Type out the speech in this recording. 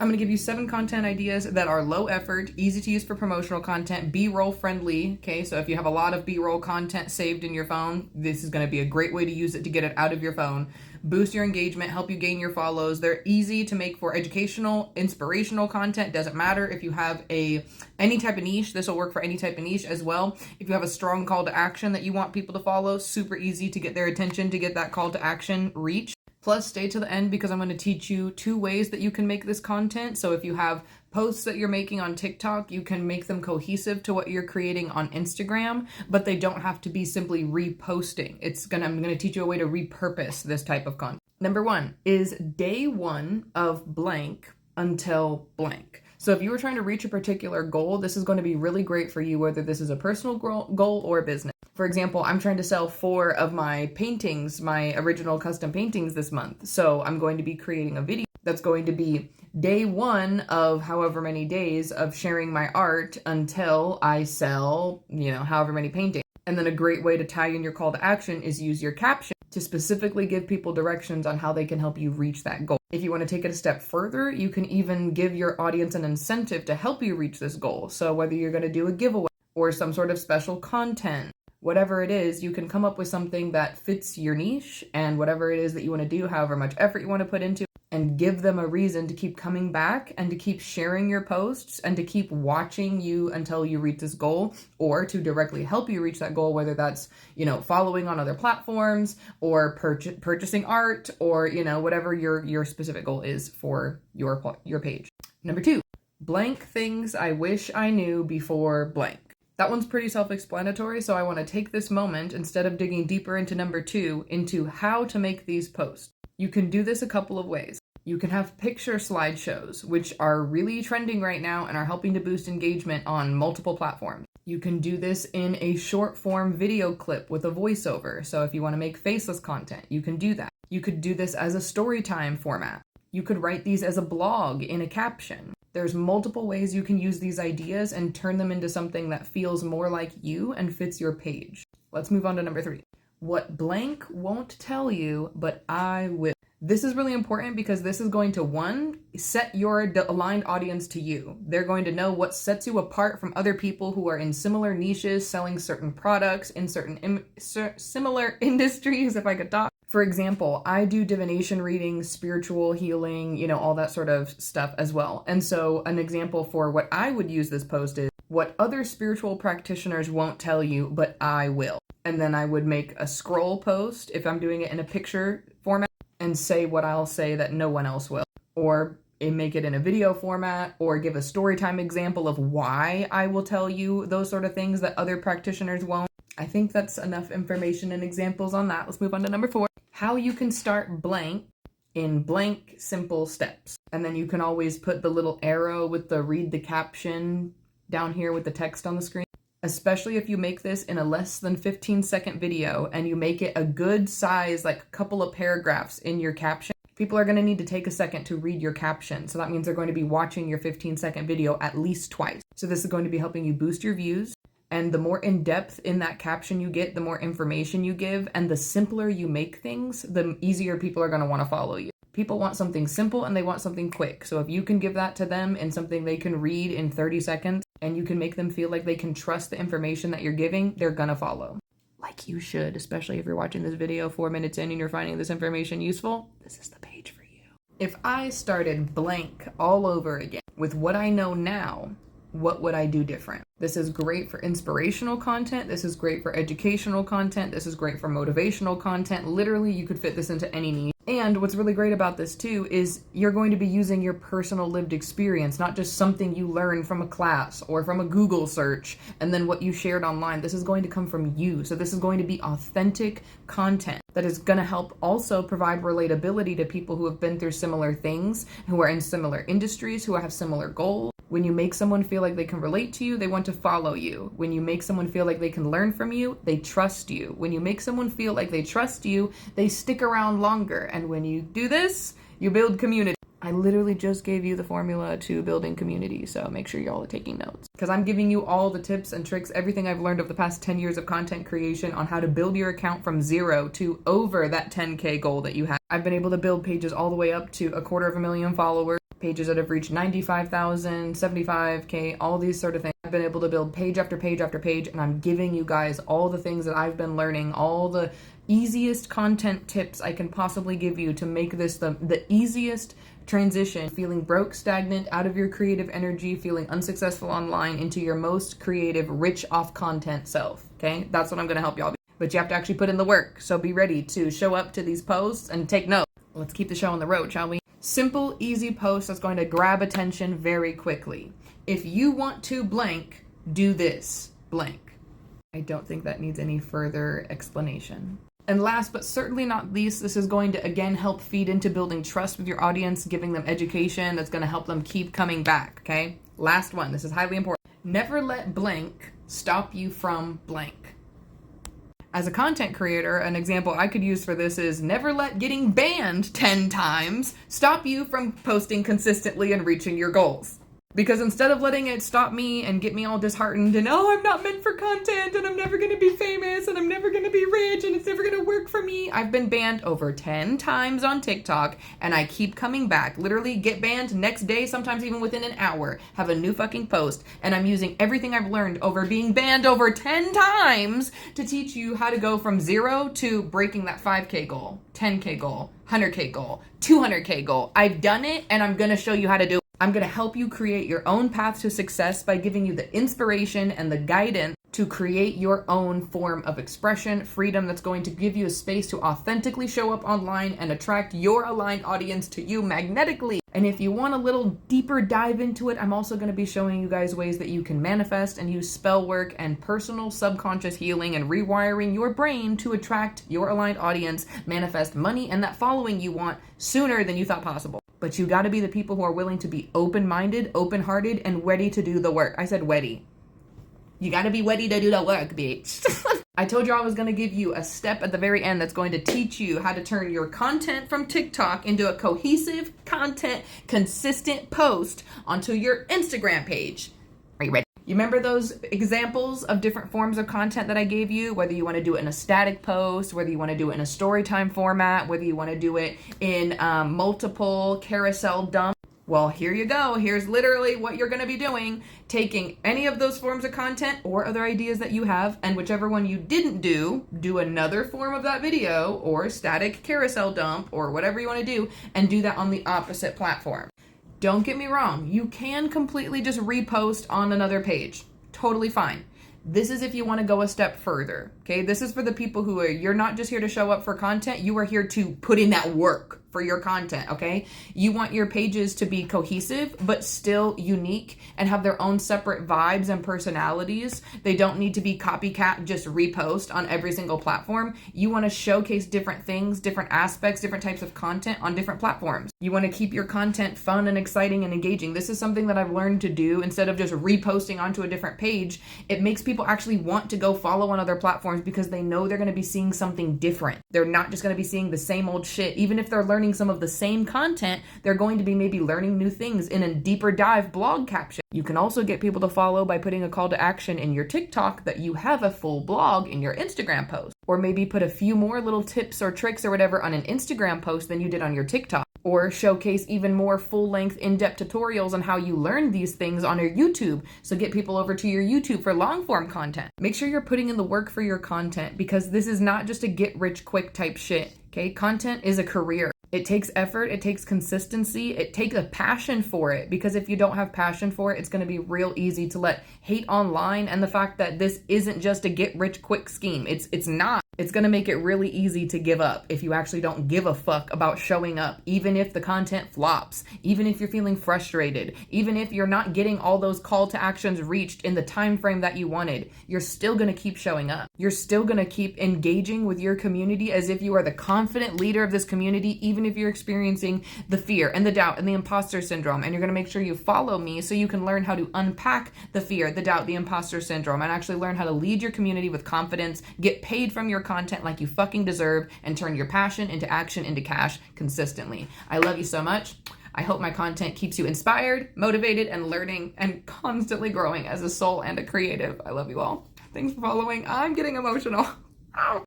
I'm going to give you 7 content ideas that are low effort, easy to use for promotional content, B-roll friendly. Okay, so if you have a lot of B-roll content saved in your phone, this is going to be a great way to use it to get it out of your phone. Boost your engagement, help you gain your follows. They're easy to make for educational, inspirational content. Doesn't matter if you have any type of niche. This will work for any type of niche as well. If you have a strong call to action that you want people to follow, super easy to get their attention, to get that call to action reach. Plus, stay to the end because I'm going to teach you 2 ways that you can make this content. So if you have posts that you're making on TikTok, you can make them cohesive to what you're creating on Instagram, but they don't have to be simply reposting. I'm going to teach you a way to repurpose this type of content. Number 1 is day 1 of blank until blank. So if you were trying to reach a particular goal, this is going to be really great for you, whether this is a personal goal or business. For example, I'm trying to sell 4 of my paintings, my original custom paintings this month. So I'm going to be creating a video that's going to be day 1 of however many days of sharing my art until I sell, however many paintings. And then a great way to tie in your call to action is use your caption to specifically give people directions on how they can help you reach that goal. If you want to take it a step further, you can even give your audience an incentive to help you reach this goal. So whether you're going to do a giveaway or some sort of special content, whatever it is, you can come up with something that fits your niche and whatever it is that you want to do, however much effort you want to put into, and give them a reason to keep coming back and to keep sharing your posts and to keep watching you until you reach this goal, or to directly help you reach that goal, whether that's, following on other platforms or purchasing art or, whatever your specific goal is for your page. Number 2, blank things I wish I knew before blank. That one's pretty self-explanatory, so I want to take this moment, instead of digging deeper into number 2, into how to make these posts. You can do this a couple of ways. You can have picture slideshows, which are really trending right now and are helping to boost engagement on multiple platforms. You can do this in a short form video clip with a voiceover. So if you want to make faceless content, you can do that. You could do this as a story time format. You could write these as a blog in a caption. There's multiple ways you can use these ideas and turn them into something that feels more like you and fits your page. Let's move on to number 3. What blank won't tell you, but I will. This is really important because this is going to, 1, set your aligned audience to you. They're going to know what sets you apart from other people who are in similar niches, selling certain products in certain similar industries, if I could talk. For example, I do divination readings, spiritual healing, all that sort of stuff as well. And so an example for what I would use this post is, what other spiritual practitioners won't tell you, but I will. And then I would make a scroll post if I'm doing it in a picture format and say what I'll say that no one else will. Or make it in a video format, or give a storytime example of why I will tell you those sort of things that other practitioners won't. I think that's enough information and examples on that. Let's move on to number 4. How you can start blank in blank simple steps. And then you can always put the little arrow with the read the caption down here with the text on the screen. Especially if you make this in a less than 15-second video and you make it a good size, like a couple of paragraphs in your caption, people are going to need to take a second to read your caption. So that means they're going to be watching your 15-second video at least twice. So this is going to be helping you boost your views. And the more in depth in that caption you get, the more information you give, and the simpler you make things, the easier people are going to want to follow you. People want something simple and they want something quick. So if you can give that to them in something they can read in 30 seconds, and you can make them feel like they can trust the information that you're giving, they're gonna follow. Like you should, especially if you're watching this video 4 minutes in and you're finding this information useful, this is the page for you. If I started blank all over again with what I know now, what would I do different? This is great for inspirational content. This is great for educational content. This is great for motivational content. Literally, you could fit this into any niche. And what's really great about this too is you're going to be using your personal lived experience, not just something you learned from a class or from a Google search and then what you shared online. This is going to come from you. So this is going to be authentic content that is going to help also provide relatability to people who have been through similar things, who are in similar industries, who have similar goals. When you make someone feel like they can relate to you, they want to follow you. When you make someone feel like they can learn from you, they trust you. When you make someone feel like they trust you, they stick around longer. And when you do this, you build community. I literally just gave you the formula to building community, so make sure y'all are taking notes. Because I'm giving you all the tips and tricks, everything I've learned over the past 10 years of content creation on how to build your account from 0 to over that 10K goal that you have. I've been able to build pages all the way up to 250,000 followers. pages that have reached 95,000, 75K, all these sort of things. I've been able to build page after page after page, and I'm giving you guys all the things that I've been learning, all the easiest content tips I can possibly give you to make this the easiest transition, feeling broke, stagnant, out of your creative energy, feeling unsuccessful online, into your most creative, rich off content self. Okay, that's what I'm going to help y'all. But you have to actually put in the work. So be ready to show up to these posts and take note. Let's keep the show on the road, shall we? Simple, easy post that's going to grab attention very quickly. If you want to blank, do this blank. I don't think that needs any further explanation. And last but certainly not least, this is going to again help feed into building trust with your audience, giving them education that's going to help them keep coming back, okay? Last one, this is highly important. Never let blank stop you from blank. As a content creator, an example I could use for this is never let getting banned 10 times stop you from posting consistently and reaching your goals. Because instead of letting it stop me and get me all disheartened and, oh, I'm not meant for content and I'm never going to be famous and I'm never going to be rich and it's never going to work for me. I've been banned over 10 times on TikTok and I keep coming back. Literally get banned next day, sometimes even within an hour, have a new fucking post. And I'm using everything I've learned over being banned over 10 times to teach you how to go from 0 to breaking that 5K goal, 10K goal, 100K goal, 200K goal. I've done it and I'm going to show you how to do it. I'm going to help you create your own path to success by giving you the inspiration and the guidance to create your own form of expression, freedom that's going to give you a space to authentically show up online and attract your aligned audience to you magnetically. And if you want a little deeper dive into it, I'm also going to be showing you guys ways that you can manifest and use spell work and personal subconscious healing and rewiring your brain to attract your aligned audience, manifest money and that following you want sooner than you thought possible. But you got to be the people who are willing to be open-minded, open-hearted, and ready to do the work. I said ready. You got to be ready to do the work, bitch. I told you I was going to give you a step at the very end that's going to teach you how to turn your content from TikTok into a cohesive content, consistent post onto your Instagram page. Are you ready? You remember those examples of different forms of content that I gave you? Whether you want to do it in a static post, whether you want to do it in a story time format, whether you want to do it in multiple carousel dumps. Well, here you go. Here's literally what you're going to be doing. Taking any of those forms of content or other ideas that you have, and whichever one you didn't do another form of that video or static carousel dump or whatever you want to do, and do that on the opposite platform. Don't get me wrong. You can completely just repost on another page. Totally fine. This is if you want to go a step further, okay? This is for the people who you're not just here to show up for content. You are here to put in that work for your content, okay? You want your pages to be cohesive, but still unique and have their own separate vibes and personalities. They don't need to be copycat, just repost on every single platform. You want to showcase different things, different aspects, different types of content on different platforms. You want to keep your content fun and exciting and engaging. This is something that I've learned to do. Instead of just reposting onto a different page, it makes people actually want to go follow on other platforms because they know they're going to be seeing something different. They're not just going to be seeing the same old shit. Even if they're learning some of the same content, they're going to be maybe learning new things in a deeper dive blog caption. You can also get people to follow by putting a call to action in your TikTok that you have a full blog in your Instagram post. Or maybe put a few more little tips or tricks or whatever on an Instagram post than you did on your TikTok. Or showcase even more full-length, in-depth tutorials on how you learn these things on your YouTube. So get people over to your YouTube for long-form content. Make sure you're putting in the work for your content because this is not just a get-rich-quick type shit, okay? Content is a career. It takes effort, it takes consistency, it takes a passion for it, because if you don't have passion for it, it's going to be real easy to let hate online and the fact that this isn't just a get-rich-quick scheme. It's not. It's going to make it really easy to give up if you actually don't give a fuck about showing up, even if the content flops, even if you're feeling frustrated, even if you're not getting all those call to actions reached in the time frame that you wanted. You're still going to keep showing up. You're still going to keep engaging with your community as if you are the confident leader of this community, even if you're experiencing the fear and the doubt and the imposter syndrome. And you're going to make sure you follow me so you can learn how to unpack the fear, the doubt, the imposter syndrome, and actually learn how to lead your community with confidence, get paid from your content like you fucking deserve, and turn your passion into action into cash consistently. I love you so much. I hope my content keeps you inspired, motivated, and learning and constantly growing as a soul and a creative. I love you all. Thanks for following. I'm getting emotional. Ow.